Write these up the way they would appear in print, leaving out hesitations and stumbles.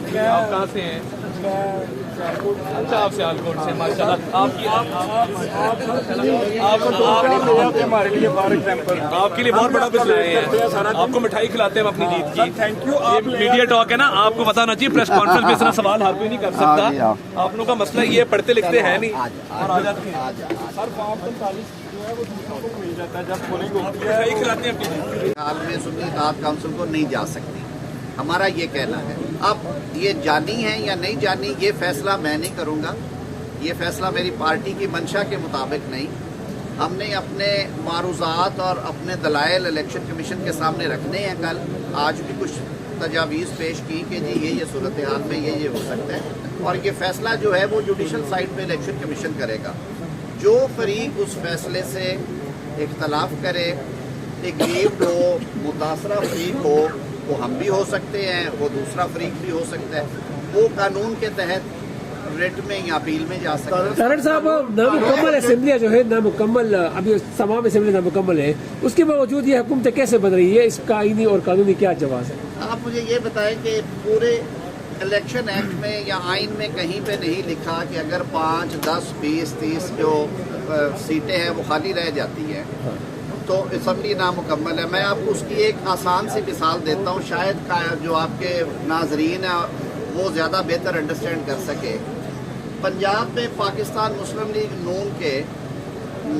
आप कहाँ से हैं? अच्छा, आप सियालकोट से, माशाल्लाह। आपके लिए बहुत बड़ा कुछ लाए हैं, आपको मिठाई खिलाते हैं हम अपनी जीत की। Thank you. आप मीडिया टॉक है ना, आपको बताना चाहिए, प्रेस कॉन्फ्रेंस में इतना सवाल हर कोई नहीं कर सकता। आप लोगों का मसला ये पढ़ते लिखते हैं नहीं और आ जाते हैं। सर 545 जो है वो दूसरों को मिल जाता है जब पोलिंग होती है, मिठाई खिलाते हैं अपनी। हाल में सुन्नी इत्तेहाद काउंसिल को नहीं जा सकती, हमारा ये कहना है। अब ये जानी है या नहीं जानी, ये फैसला मैं नहीं करूँगा, ये फैसला मेरी पार्टी की मंशा के मुताबिक नहीं। हमने अपने मारूज़ात और अपने दलाइल इलेक्शन कमीशन के सामने रखने हैं। कल आज भी कुछ तजावीज़ पेश की कि जी ये सूरत हाल में ये हो सकता है, और ये फैसला जो है वो जुडिशल साइड पे इलेक्शन कमीशन करेगा। जो फरीक उस फैसले से इख्तलाफ करे, एग्रीव्ड हो, मुतासरा फरीक हो, वो हम भी हो सकते हैं, वो दूसरा फरीक भी हो सकता है, वो कानून के तहत रिट में या अपील में जा सकता है। तारड़ साहब, नामुकम्मल असेंबलियाँ जो है नामुकम्मल, अभी तमाम असेंबली नामुकम्मल है, उसके बावजूद ये हुकूमत कैसे बन रही है? इसका आईनी और कानूनी क्या जवाब है? आप मुझे ये बताएं कि पूरे इलेक्शन एक्ट में या आइन में कहीं पे नहीं लिखा कि अगर 5, 10, 20, 30 जो सीटें हैं वो खाली रह जाती हैं तो असम्बली नामुकम्मल है। मैं आपको उसकी एक आसान सी मिसाल देता हूँ, शायद जो आपके नाजरीन हैं वो ज़्यादा बेहतर अंडरस्टैंड कर सके। पंजाब में पाकिस्तान मुस्लिम लीग नून के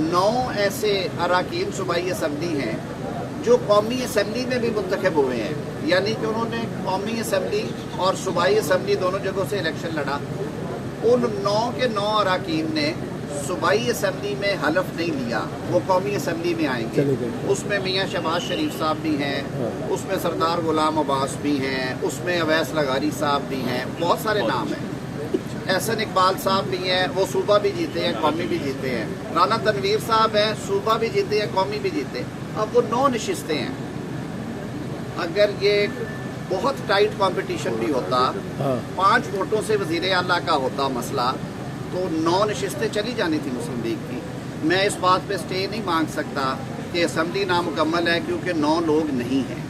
9 ऐसे अरकान सूबाई असम्बली हैं जो कौमी असम्बली में भी मुंतखब हुए हैं, यानी कि उन्होंने कौमी असम्बली और सूबाई असम्बली दोनों जगहों से इलेक्शन लड़ा। उन 9 के 9 अरकान ने सूबाई असम्बली में हलफ नहीं लिया, वो कौमी असम्बली में आएंगे। उसमें मियाँ शहबाज शरीफ साहब भी हैं, उसमें सरदार गुलाम अब्बास भी हैं, उसमें अवैस लगारी साहब भी हैं, बहुत सारे नाम हैं। एहसन इकबाल साहब भी हैं, वो सूबा भी जीते हैं, कौमी भी जीते हैं। राना तनवीर साहब हैं, सूबा भी जीते हैं, कौमी भी जीते हैं। अब वो 9 नशिस्तें हैं। अगर ये बहुत टाइट कंपटीशन भी होता, 5 वोटों से वजीर आला का होता मसला, तो 9 नशिस्तें चली जानी थी मुस्लिम लीग की। मैं इस बात पे स्टे नहीं मांग सकता कि असम्बली नामुकम्मल है क्योंकि 9 लोग नहीं हैं।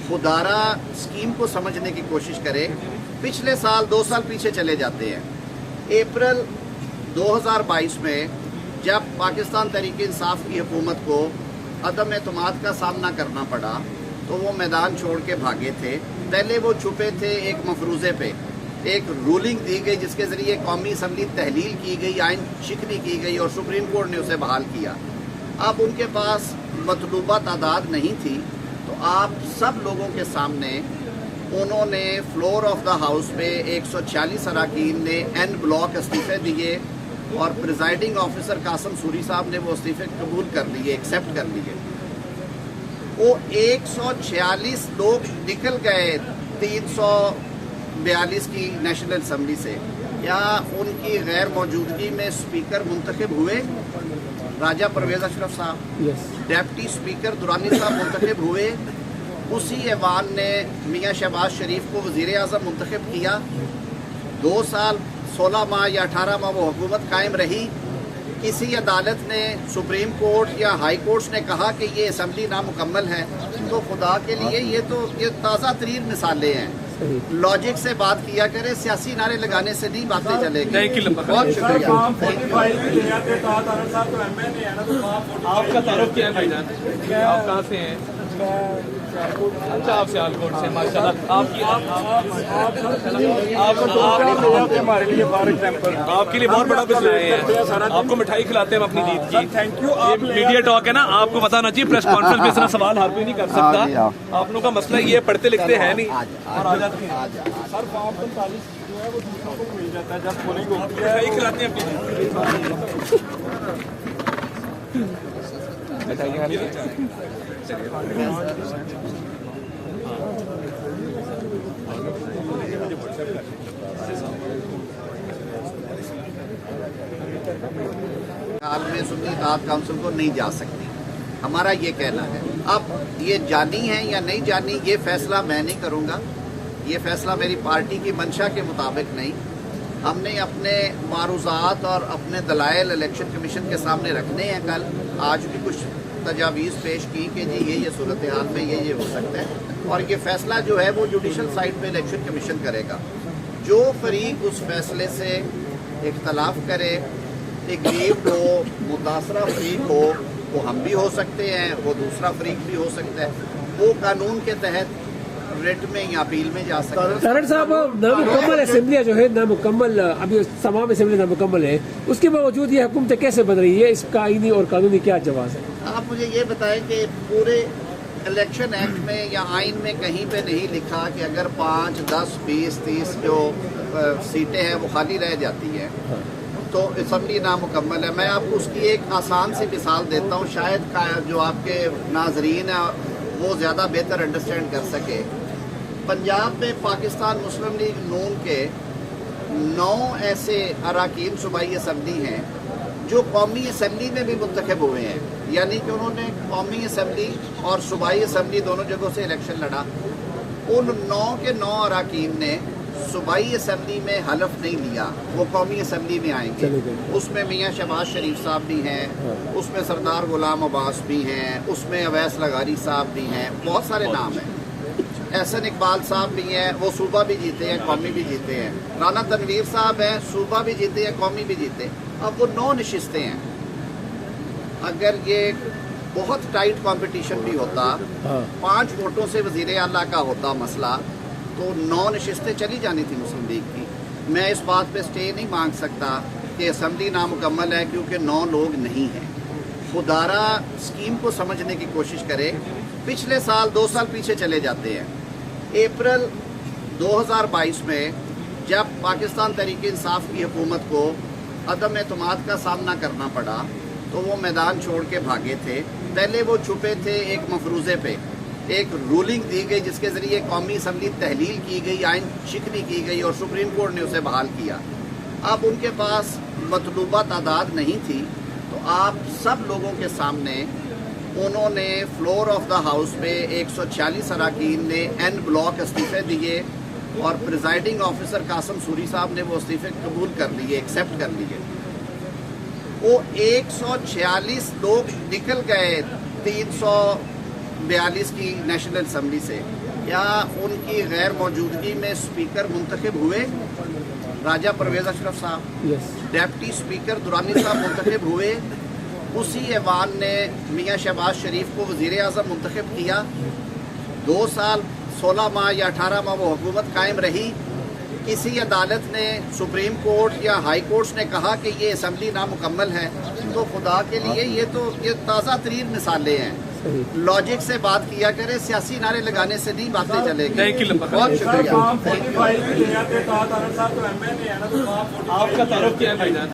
खुदारा स्कीम को समझने की कोशिश करें। पिछले साल 2 साल पीछे चले जाते हैं। अप्रैल 2022 में जब पाकिस्तान तहरीक इंसाफ की हुकूमत को अदम एतमाद का सामना करना पड़ा तो वो मैदान छोड़ के भागे थे। पहले वो छुपे थे एक मफरूज़े पे, एक रूलिंग दी गई जिसके ज़रिए कौमी असम्बली तहलील की गई, आइन शिकनी की गई और सुप्रीम कोर्ट ने उसे बहाल किया। अब उनके पास मतलूबा तादाद नहीं थी, तो आप सब लोगों के सामने उन्होंने फ्लोर ऑफ द हाउस पे 146 अरकान ने एन ब्लॉक इस्तीफे दिए और प्रिजाइडिंग ऑफिसर कासम सूरी साहब ने वो इस्तीफे कबूल कर लिए, एक्सेप्ट कर लिए। वो 146 लोग निकल गए 342 की नेशनल असम्बली से। क्या उनकी गैर मौजूदगी में स्पीकर मुंतखब हुए? राजा परवेज अशरफ साहब, डेप्टी स्पीकर दुरानी साहब मुंतखब हुए। उसी ऐवान ने मियाँ शहबाज शरीफ को वज़ीर आज़म मुंतखब किया। 2 साल 16 माह या 18 माह वो हुकूमत कायम रही। किसी अदालत ने, सुप्रीम कोर्ट या हाई कोर्ट ने कहा कि ये असम्बली नामुकम्मल है, तो खुदा के लिए ये ताज़ा तरीन मिसालें हैं। लॉजिक से बात किया करें, सियासी नारे लगाने से नहीं बातें चलेगी। बहुत शुक्रिया। आपका तारुफ क्या है भाईजान? आप कहाँ से हैं? अच्छा, आप सियालकोट से, माशाल्लाह। आपके लिए बहुत बड़ा कुछ लाए हैं, आपको मिठाई खिलाते हैं हम अपनी जीत की। Thank you. मीडिया टॉक है ना, आपको बताना चाहिए, प्रेस कॉन्फ्रेंस में इतना सवाल हर कोई नहीं कर सकता। आप लोगों का मसला ये पढ़ते लिखते हैं नहीं और आ जाते हैं। सर 545 जो है वो दूसरों को मिल जाता है जब पोलिंग होती है, मिठाई खिलाते हैं अपनी। हाल में सुन्नी इत्तेहाद काउंसिल को नहीं जा सकती, हमारा ये कहना है। अब ये जानी है या नहीं जानी, ये फैसला मैं नहीं करूँगा, ये फैसला मेरी पार्टी की मंशा के मुताबिक नहीं। हमने अपने मारूज़ात और अपने दलाइल इलेक्शन कमीशन के सामने रखने हैं। कल आज भी कुछ तजावीज़ पेश की कि जी ये सूरत हाल में ये हो सकता है, और ये फैसला जो है वो जुडिशल साइड पे इलेक्शन कमीशन करेगा। जो फरीक उस फैसले से इख्तलाफ करे, तकलीफ हो, मुतासरा फरीक हो, वो हम भी हो सकते हैं, वो दूसरा फरीक भी हो सकता है, वो कानून के तहत रिट में या अपील में जा सकता है। तारड़ साहब, नामुकम्मल असम्बलियाँ जो है नामुकम्मल, अभी तमाम असम्बली नामुकम्मल है, उसके बावजूद ये हुकूमत कैसे बन रही है? इसका आईनी और कानूनी क्या जवाब है? आप मुझे ये बताएं कि पूरे इलेक्शन एक्ट में या आइन में कहीं पे नहीं लिखा कि अगर 5, 10, 20, 30 जो सीटें हैं वो खाली रह जाती हैं तो असम्बली नामुकम्मल है। मैं आपको उसकी एक आसान सी मिसाल देता हूँ, शायद जो आपके नाजरीन हैं वो ज़्यादा बेहतर अंडरस्टैंड कर सके। पंजाब में पाकिस्तान मुस्लिम लीग नून के 9 ऐसे अरकान सूबाई असम्बली हैं जो कौमी असम्बली में भी मुंतखब हुए हैं, यानी कि उन्होंने कौमी असम्बली और सूबाई असम्बली दोनों जगहों से इलेक्शन लड़ा। उन 9 के 9 अरकान ने सूबाई असम्बली में हलफ नहीं लिया, वो कौमी असम्बली में आएंगे। उसमें मियाँ शहबाज शरीफ साहब भी हैं, उसमें सरदार गुलाम अब्बास भी हैं, उसमें अवैस लगारी साहब भी हैं, बहुत सारे नाम हैं। एहसन इकबाल साहब भी हैं, वो सूबा भी जीते हैं, कौमी भी जीते हैं। राना तनवीर साहब हैं, सूबा भी जीते हैं, कौमी भी जीते। अब वो 9 नशिस्तें हैं। अगर ये बहुत टाइट कंपटीशन भी होता, 5 वोटों से वजीर आला का होता मसला, तो 9 नशिस्तें चली जानी थी मुस्लिम लीग की। मैं इस बात पे स्टे नहीं मांग सकता कि असम्बली नामुकम्मल है क्योंकि 9 लोग नहीं हैं। खुदारा स्कीम को समझने की कोशिश करें। पिछले साल 2 साल पीछे चले जाते हैं। अप्रैल 2022 में जब पाकिस्तान तहरीक इंसाफ की हुकूमत को अदम एतमाद का सामना करना पड़ा तो वो मैदान छोड़ के भागे थे। पहले वो छुपे थे एक मफरूज़े पे, एक रूलिंग दी गई जिसके ज़रिए कौमी असम्बली तहलील की गई, आइन शिकनी की गई और सुप्रीम कोर्ट ने उसे बहाल किया। अब उनके पास मतलूबा तादाद नहीं थी तो आप सब लोगों के सामने उन्होंने फ्लोर ऑफ द हाउस पे 146 अरकान ने एन ब्लॉक इस्तीफे दिए और प्रिजाइडिंग ऑफिसर कासम सूरी साहब ने वो इस्तीफे कबूल कर लिए, एक्सेप्ट कर लिए। वो 146 लोग निकल गए 342 की नेशनल असम्बली से। क्या उनकी गैर मौजूदगी में स्पीकर मुंतखब हुए? राजा परवेज अशरफ साहब, डेप्टी स्पीकर दुरानी साहब मुंतखब हुए। उसी ऐवान ने मियाँ शहबाज शरीफ को वज़ीर आज़म मुंतखब किया। 2 साल 16 माह या 18 माह वो हुकूमत कायम रही। किसी अदालत ने, सुप्रीम कोर्ट या हाई कोर्ट्स ने कहा कि ये असम्बली नामुकम्मल है। तो खुदा के लिए ये ताज़ा तरीन मिसालें हैं। लॉजिक से बात किया करें, सियासी नारे लगाने से नहीं बातें चलेगी। Thank you. बहुत शुक्रिया। आपका तारुफ क्या है भाईजान?